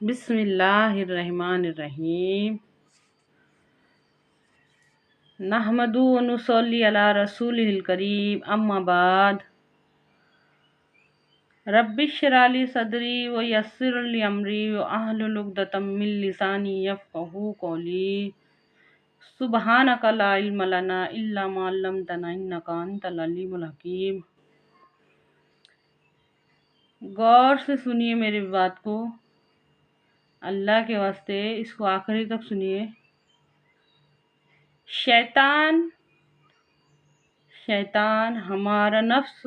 बिस्मिल्लाहिर्रहमानिर्रहीम। नहमदु व नुसल्ली अला रसूलिल करीम, अम्मा बाद। रब्बिश्रह ली सदरी व यस्सिर ली अमरी व अहलुल उक़दतम मिन लिसानी यफ़क़हू क़ौली। सुब्हानका ला इल्म लना इल्ला मा अल्लमतना इन्नका अंतल अलीमुल हकीम। गौर से सुनिए मेरी बात को, अल्लाह के वास्ते इसको आखिरी तक सुनिए। शैतान हमारा नफ्स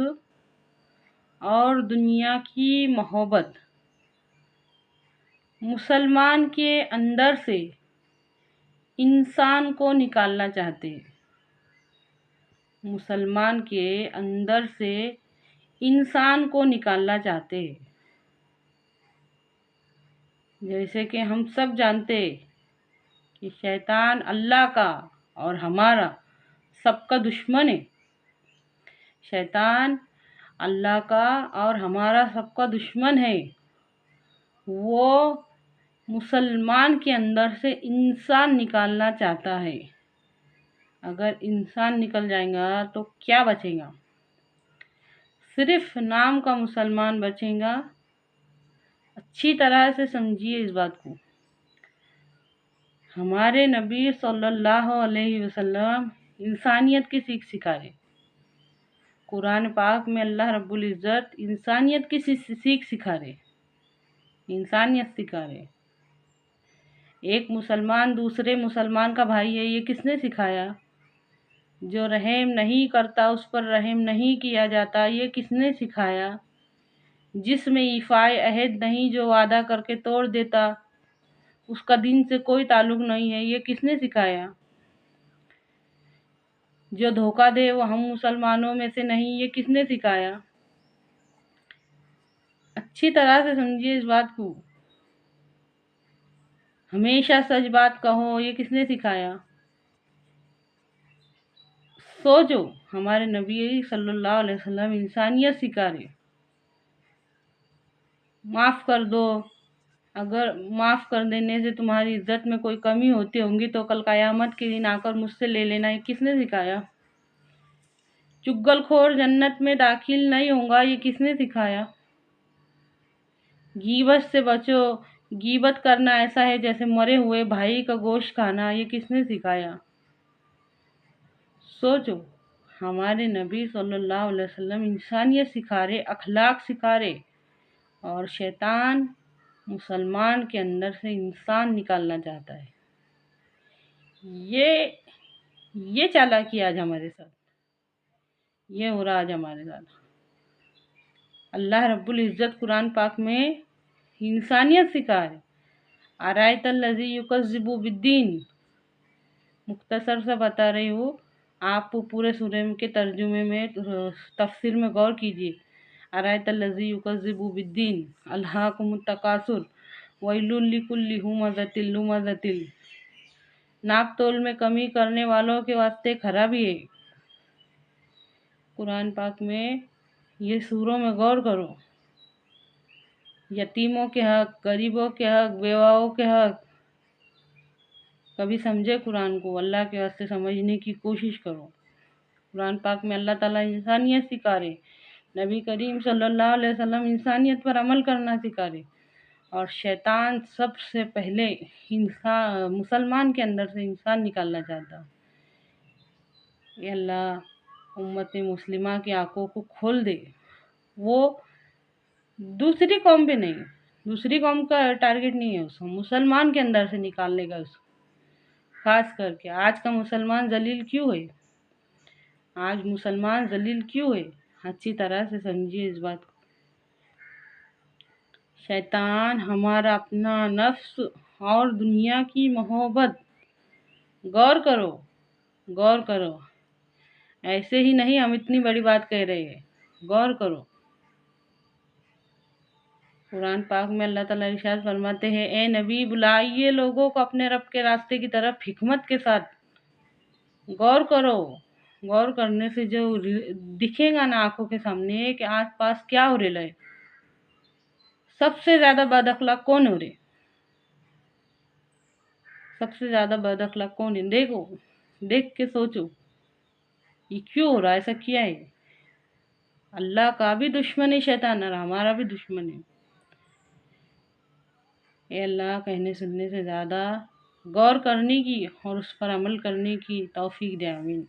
और दुनिया की मोहब्बत मुसलमान के अंदर से इंसान को निकालना चाहते हैं। मुसलमान के अंदर से इंसान को निकालना चाहते हैं। जैसे कि हम सब जानते हैं कि शैतान अल्लाह का और हमारा सबका दुश्मन है। शैतान अल्लाह का और हमारा सबका दुश्मन है। वो मुसलमान के अंदर से इंसान निकालना चाहता है। अगर इंसान निकल जाएगा तो क्या बचेगा? सिर्फ नाम का मुसलमान बचेगा। अच्छी तरह से समझिए इस बात को। हमारे नबी सल्लल्लाहु अलैहि वसल्लम इंसानियत की सीख सिखा रहे। कुरान पाक में अल्लाह रब्बुल इज़्ज़त इंसानियत की सीख सिखा रहे, इंसानियत सिखा रहे। एक मुसलमान दूसरे मुसलमान का भाई है, ये किसने सिखाया? जो रहम नहीं करता उस पर रहम नहीं किया जाता, ये किसने सिखाया? जिसमें ईफ़ाए अहद नहीं, जो वादा करके तोड़ देता, उसका दीन से कोई ताल्लुक़ नहीं है, ये किसने सिखाया? जो धोखा दे वो हम मुसलमानों में से नहीं, ये किसने सिखाया? अच्छी तरह से समझिए इस बात को। हमेशा सच बात कहो, ये किसने सिखाया? सोचो, हमारे नबी सल्लल्लाहु अलैहि वसल्लम इंसानियत सिखा रहे। माफ़ कर दो, अगर माफ़ कर देने से तुम्हारी इज्जत में कोई कमी होती होंगी तो कल क़यामत के दिन आकर मुझसे ले लेना, ये किसने सिखाया? चुगलखोर जन्नत में दाखिल नहीं होगा, ये किसने सिखाया? गीबत से बचो, गीबत करना ऐसा है जैसे मरे हुए भाई का गोश्त खाना, ये किसने सिखाया? सोचो, हमारे नबी सल्लल्लाहु अलैहि वसल्लम इंसानियत सिखा रहे, अखलाक सिखा रहे, और शैतान मुसलमान के अंदर से इंसान निकालना चाहता है। ये चालाकी आज हमारे साथ, ये हो रहा आज हमारे साथ। अल्लाह रब्बुल इज़्ज़त कुरान पाक में इंसानियत सिखा रहे। अरायतल्लज़ी युकज़्ज़िबु बिद्दीन, मुख्तसर से बता रही हूँ, आप पूरे सूरे के तर्जुमे में तफसीर में गौर कीजिए। अरायतल्लज़ी युकज़्ज़िबु बिद्दीन अल्हाकुमुत तकासुर वैलुल लिकुल्लि हुमज़तिल लुमज़तिल। नाप तोल में कमी करने वालों के वास्ते खराबी है। कुरान पाक में ये सूरों में गौर करो। यतीमों के हक, गरीबों के हक, बेवाओं के हक, कभी समझे कुरान को? अल्लाह के वास्ते समझने की कोशिश करो। कुरान पाक में अल्लाह ताला इंसानियत सिखा रहे, नबी करीम सल्लल्लाहु अलैहि वसल्लम इंसानियत पर अमल करना सिखा रहे, और शैतान सबसे पहले इंसान मुसलमान के अंदर से इंसान निकालना चाहता। ये अल्लाह उम्मत मुस्लिमा की आंखों को खोल दे। वो दूसरी कौम पे नहीं, दूसरी कौम का टारगेट नहीं है उसको, मुसलमान के अंदर से निकालने का उसको। खास करके आज का मुसलमान जलील क्यों है? आज मुसलमान जलील क्यों है? अच्छी तरह से समझिए इस बात को। शैतान हमारा अपना नफ्स और दुनिया की मोहब्बत, गौर करो, गौर करो। ऐसे ही नहीं हम इतनी बड़ी बात कह रहे हैं, गौर करो। कुरान पाक में अल्लाह ताला इरशाद फरमाते हैं, ए नबी बुलाइए लोगों को अपने रब के रास्ते की तरफ हिकमत के साथ। गौर करो, गौर करने से जो दिखेगा ना आंखों के सामने कि आस पास क्या हो रहा है। सबसे ज्यादा बद अखलाक कौन हो रहे? سب سے زیادہ بد اخلاق کون ہے؟ دیکھو، دیکھ کے سوچو یہ کیوں ہو رہا ہے، ایسا کیا ہے؟ اللہ کا بھی دشمن ہے شیطان اور ہمارا بھی دشمن ہے۔ اے اللہ، کہنے سننے سے زیادہ غور کرنے کی اور اس پر عمل کرنے کی توفیق دے، آمین۔